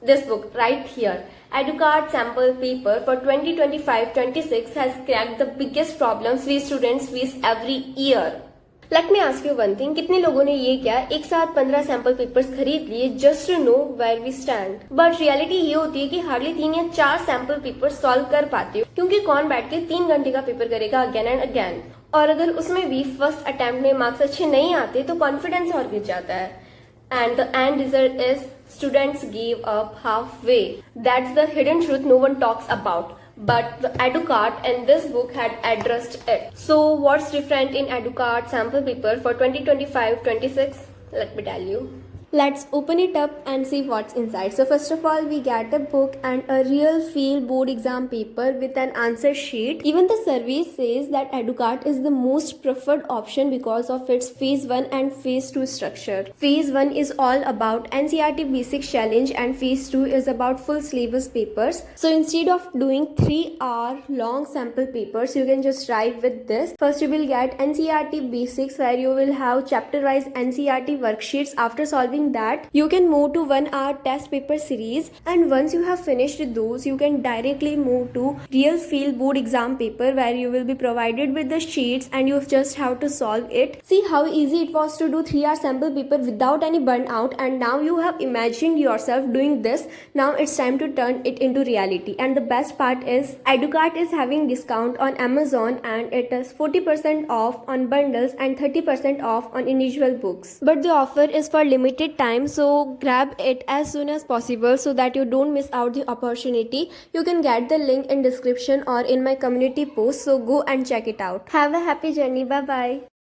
This book right here, Educard Sample Paper for 2025-26 has cracked the biggest problems we students face every year. Let me ask you one thing, कितने लोगों ने ये क्या एक साथ 15 sample papers खरीद लिए just to know where we stand? But reality ये होती है कि हार्डली 3 या 4 सैम्पल पेपर सॉल्व कर पाते हो, क्योंकि कौन बैठ के 3 घंटे का पेपर करेगा अगेन एंड अगेन। और अगर उसमें भी फर्स्ट अटेम्प्ट में मार्क्स अच्छे नहीं आते तो कॉन्फिडेंस और गिर जाता है। And the end result is students gave up halfway. That's the hidden truth no one talks about. But the Educard in this book had addressed it. So what's different in Educard sample paper for 2025-26? Let me tell you. Let's open it up and see what's inside. So first of all, we get a book and a real feel board exam paper with an answer sheet. Even the survey says that Educard is the most preferred option because of its phase 1 and phase 2 structure. Phase 1 is all about NCERT basic challenge and phase 2 is about full syllabus papers. So instead of doing 3-hour long sample papers, you can just write with this. First you will get NCERT basics where you will have chapter wise NCERT worksheets. After solving that, you can move to 1-hour test paper series, and once you have finished those, you can directly move to real field board exam paper where you will be provided with the sheets and you just have to solve it. See how easy it was to do 3-hour sample paper without any burnout, and now you have imagined yourself doing this. Now it's time to turn it into reality. And the best part is Educard is having discount on Amazon and it is 40% off on bundles and 30% off on individual books. But the offer is for limited time, so grab it as soon as possible so that you don't miss out the opportunity. You can get the link in description or in my community post, so go and check it out. Have a happy journey. Bye bye.